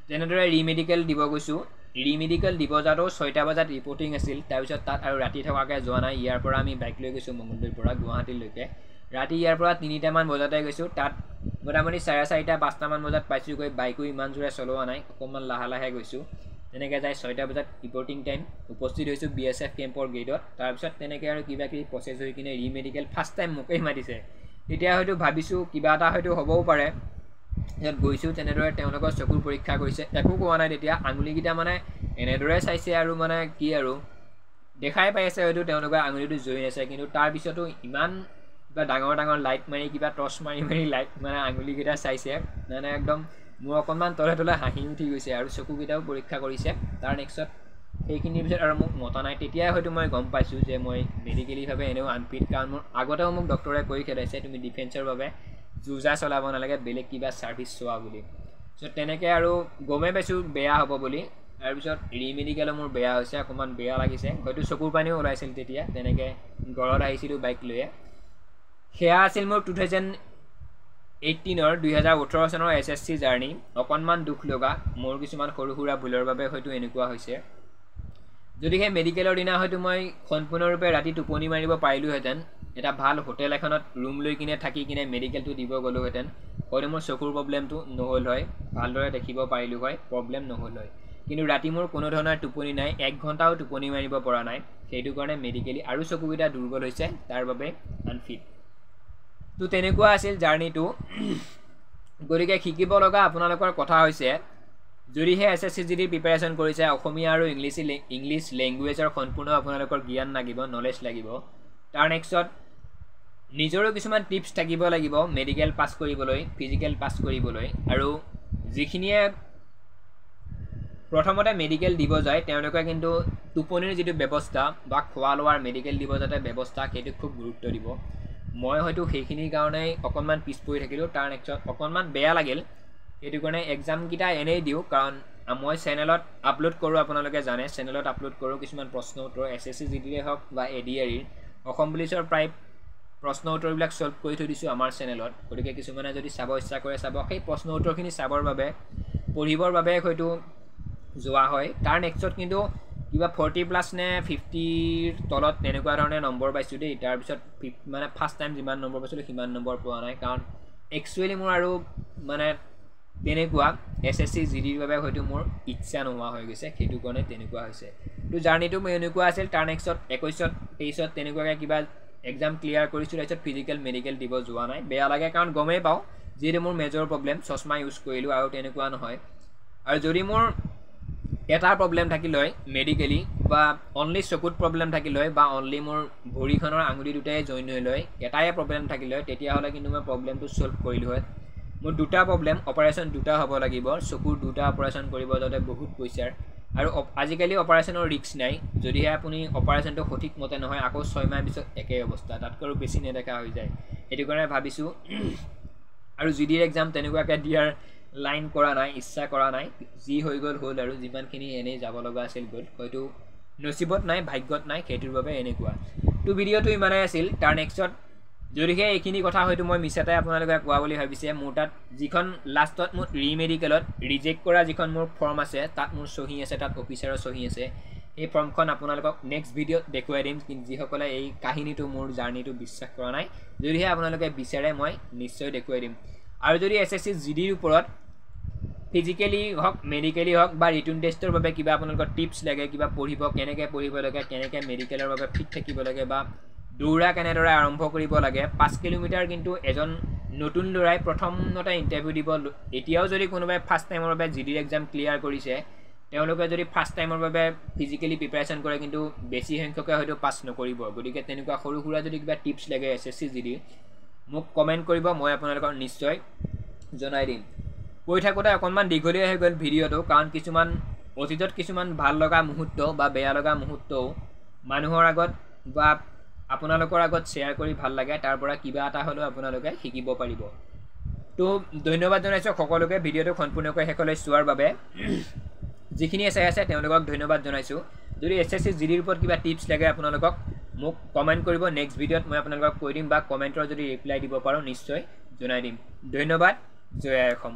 তেনেদৰে ৰিমেডিকেল দিব গৈছোঁ ৰিমেডিকেল দিব যাওঁতেও 6টা বজাত ৰিপৰ্টিং আছিল তাৰপিছত তাত আৰু ৰাতি থকাকৈ যোৱা নাই ইয়াৰ পৰা আমি বাইক লৈ গৈছোঁ মংগলদৈৰ পৰা গুৱাহাটীলৈকে ৰাতি ইয়াৰ পৰা 3টামান বজাতে গৈছোঁ তাত মোটামুটি 4:30-5টামান বজাত পাইছোঁগৈ বাইকো ইমান জোৰে চলোৱা নাই অকণমান লাহে লাহে গৈছোঁ তেনেকৈ যাই 6টা বজাত ৰিপৰ্টিং টাইম উপস্থিত হৈছোঁ BSF কেম্পৰ গেটত তাৰপিছত তেনেকৈ আৰু কিবা কিবি প্ৰচেছ হৈ কিনে ৰিমেডিকেল ফাৰ্ষ্ট টাইম মোকেই মাতিছে তেতিয়া হয়তো ভাবিছোঁ কিবা এটা হয়তো হ'বও পাৰে ইয়াত গৈছোঁ তেনেদৰে তেওঁলোকৰ চকুৰ পৰীক্ষা কৰিছে একো কোৱা নাই তেতিয়া আঙুলিকেইটা মানে এনেদৰে চাইছে আৰু মানে কি আৰু দেখাই পাই আছে হয়তো তেওঁলোকৰ আঙুলিটো জইন আছে কিন্তু তাৰপিছতো ইমান কিবা ডাঙৰ লাইট মাৰি কিবা টৰ্চ মাৰি লাইট মানে আঙুলিকেইটা চাইছে মানে একদম মোৰ অকণমান তলে তলে হাঁহি উঠি গৈছে আৰু চকুকেইটাও পৰীক্ষা কৰিছে তাৰ নেক্সট সেইখিনিৰ পিছত আৰু মোক মতা নাই তেতিয়াই হয়তো মই গম পাইছোঁ যে মই মেডিকেলিভাৱে এনেও আনফিট কাৰণ মোৰ আগতেও মোক ডক্টৰে কৈ খেদাইছে তুমি ডিফেন্সৰ বাবে যুঁজা চলাব নালাগে বেলেগ কিবা ছাৰ্ভিচ চোৱা বুলি তেনেকৈ আৰু গমেই পাইছোঁ বেয়া হ'ব বুলি তাৰপিছত ৰিমেডিকেলো মোৰ বেয়া হৈছে অকণমান বেয়া লাগিছে হয়তো চকুৰ পানীও ওলাইছিল তেতিয়া তেনেকৈ ঘৰত আহিছিলোঁ বাইক লৈয়ে সেয়া আছিল মোৰ 2018 চনৰ SSC জাৰ্ণি অকণমান দুখ লগা মোৰ কিছুমান সৰু সুৰা ভুলৰ বাবে হয়তো এনেকুৱা হৈছে যদিহে মেডিকেলৰ দিনা হয়তো মই সম্পূৰ্ণৰূপে ৰাতি টোপনি মাৰিব পাৰিলোহেঁতেন এটা ভাল হোটেল এখনত ৰুম লৈ কিনে থাকি কিনে মেডিকেলটো দিব গ'লোহেঁতেন হয়তো মোৰ চকুৰ প্ৰব্লেমটো নহ'ল হয় ভালদৰে দেখিব পাৰিলোঁ হয় প্ৰব্লেম নহ'ল হয় কিন্তু ৰাতি মোৰ কোনো ধৰণৰ টোপনি নাই 1 ঘণ্টাও টোপনি মাৰিব পৰা নাই সেইটো কাৰণে মেডিকেলি আৰু চকুকেইটা দুৰ্বল হৈছে তাৰ বাবে আনফিট তো তেনেকুৱা আছিল জাৰ্ণিটো গতিকে শিকিব লগা আপোনালোকৰ কথা হৈছে যদিহে SSC GDৰ প্ৰিপাৰেশ্যন কৰিছে অসমীয়া আৰু ইংলিছ লেংগুৱেজৰ সম্পূৰ্ণ আপোনালোকৰ জ্ঞান লাগিব নলেজ লাগিব তাৰ নেক্সট নিজৰো কিছুমান টিপছ থাকিব লাগিব মেডিকেল পাছ কৰিবলৈ ফিজিকেল পাছ কৰিবলৈ আৰু যিখিনিয়ে প্ৰথমতে মেডিকেল দিব যায় তেওঁলোকে কিন্তু টোপনিৰ যিটো ব্যৱস্থা বা খোৱা লোৱাৰ মেডিকেল দিব যাতে ব্যৱস্থা সেইটো খুব গুৰুত্ব দিব মই হয়তো সেইখিনিৰ কাৰণেই অকণমান পিছ পৰি থাকিলোঁ তাৰ নেক্সট অকণমান বেয়া লাগিল সেইটো কাৰণে এক্সামকেইটা এনেই দিওঁ কাৰণ মই চেনেলত আপলোড কৰোঁ আপোনালোকে জানে চেনেলত আপলোড কৰোঁ কিছুমান প্ৰশ্ন উত্তৰ SSC GDৰে হওক বা ADREৰ অসম পুলিচৰ প্ৰায় প্ৰশ্ন উত্তৰবিলাক সলভ কৰি থৈ দিছোঁ আমাৰ চেনেলত গতিকে কিছুমানে যদি চাব ইচ্ছা কৰে চাব সেই প্ৰশ্ন উত্তৰখিনি চাবৰ বাবে পঢ়িবৰ বাবে হয়তো যোৱা হয় তাৰ নেক্সটত কিন্তু কিবা 40+ নে 50ৰ তলত তেনেকুৱা ধৰণে নম্বৰ পাইছোঁ দেই তাৰপিছত মানে ফাৰ্ষ্ট টাইম যিমান নম্বৰ পাইছিলোঁ সিমান নম্বৰ পোৱা নাই কাৰণ একচুৱেলি মোৰ আৰু মানে তেনেকুৱা SSC GDৰ বাবে হয়তো মোৰ ইচ্ছা নোহোৱা হৈ গৈছে সেইটো কাৰণে তেনেকুৱা হৈছে তো জাৰ্নিটো মোৰ এনেকুৱা আছিল তাৰ নেক্সটত 21ত 23ত তেনেকুৱাকৈ কিবা এক্সাম ক্লিয়াৰ কৰিছোঁ তাৰপিছত ফিজিকেল মেডিকেল দিব যোৱা নাই বেয়া লাগে কাৰণ গমেই পাওঁ যিহেতু মোৰ মেজৰ প্ৰব্লেম চশমা ইউজ কৰিলোঁ আৰু তেনেকুৱা নহয় আৰু যদি মোৰ এটা প্ৰব্লেম থাকিল হয় মেডিকেলি বা অনলি চকুত প্ৰব্লেম থাকিল হয় বা অনলি মোৰ ভৰিখনৰ আঙুলি দুটাই জইন হৈ লয় এটাই প্ৰব্লেম থাকিল হয় তেতিয়াহ'লে কিন্তু মই প্ৰব্লেমটো সলভ কৰিলোঁ হয় মোৰ দুটা প্ৰব্লেম অপাৰেশ্যন দুটা হ'ব লাগিব চকুৰ দুটা অপাৰেশ্যন কৰিব যাতে বহুত পইচাৰ আৰু আজিকালি অপাৰেশ্যনৰ ৰিস্ক নাই যদিহে আপুনি অপাৰেশ্যনটো সঠিকমতে নহয় আকৌ 6 মাহ পিছত একেই অৱস্থা তাতকৈ বেছি নেদেখা হৈ যায় সেইটো কাৰণে ভাবিছোঁ আৰু GDৰ এক্সাম তেনেকুৱাকৈ দিয়াৰ লাইন কৰা নাই ইচ্ছা কৰা নাই যি হৈ গ'ল হ'ল আৰু যিমানখিনি এনেই যাব লগা আছিল গ'ল হয়তো নচিবত নাই ভাগ্যত নাই সেইটোৰ বাবে এনেকুৱা তো ভিডিঅ'টো ইমানেই আছিল তাৰ নেক্সটত যদিহে এইখিনি কথা হয়তো মই মিছাতে আপোনালোকে কোৱা বুলি ভাবিছে মোৰ তাত যিখন লাষ্টত মোৰ ৰিমেডিকেলত ৰিজেক্ট কৰা যিখন মোৰ ফৰ্ম আছে তাত মোৰ চহী আছে তাত অফিচাৰৰ চহী আছে এই ফৰ্মখন আপোনালোকক নেক্সট ভিডিঅ'ত দেখুৱাই দিম যিসকলে এই কাহিনীটো মোৰ জাৰ্নিটো বিশ্বাস কৰা নাই যদিহে আপোনালোকে বিচাৰে মই নিশ্চয় দেখুৱাই দিম আৰু যদি SSC GDৰ ওপৰত ফিজিকেলি হওক মেডিকেলি হওক বা ৰিটন টেষ্টৰ বাবে কিবা আপোনালোকৰ টিপছ লাগে কিবা পঢ়িব কেনেকৈ পঢ়িব লাগে কেনেকৈ মেডিকেলৰ বাবে ফিট থাকিব লাগে বা দৌৰা কেনেদৰে আৰম্ভ কৰিব লাগে 5 কিলোমিটাৰ কিন্তু এজন নতুন ল'ৰাই প্ৰথমতে ইণ্টাৰভিউ দিব এতিয়াও যদি কোনোবাই ফাৰ্ষ্ট টাইমৰ বাবে GDৰ এক্সাম ক্লিয়াৰ কৰিছে তেওঁলোকে যদি ফাৰ্ষ্ট টাইমৰ বাবে ফিজিকেলি প্ৰিপাৰেশ্যন কৰে কিন্তু বেছি সংখ্যকে হয়তো পাছ নকৰিব গতিকে তেনেকুৱা সৰু সুৰা যদি কিবা টিপছ লাগে SSC GD মোক কমেণ্ট কৰিব মই আপোনালোকক নিশ্চয় জনাই দিম কৈ থাকোঁতে অকণমান দীঘলীয়া হৈ গ'ল ভিডিঅ'টো কাৰণ কিছুমান অতীতত কিছুমান ভাল লগা মুহূৰ্ত বা বেয়া লগা মুহূৰ্তও মানুহৰ আগত বা আপোনালোকৰ আগত শ্বেয়াৰ কৰি ভাল লাগে তাৰ পৰা কিবা এটা হ'লেও আপোনালোকে শিকিব পাৰিব তো ধন্যবাদ জনাইছোঁ সকলোকে ভিডিঅ'টো সম্পূৰ্ণকৈ শেষলৈ চোৱাৰ বাবে যিখিনি চাই আছে তেওঁলোকক ধন্যবাদ জনাইছোঁ যদি SSC GDৰ ওপৰত কিবা টিপছ লাগে আপোনালোকক মোক কমেণ্ট কৰিব নেক্সট ভিডিঅ'ত মই আপোনালোকক কৈ দিম বা কমেণ্টৰ যদি ৰিপ্লাই দিব পাৰোঁ নিশ্চয় জনাই দিম ধন্যবাদ জয় অসম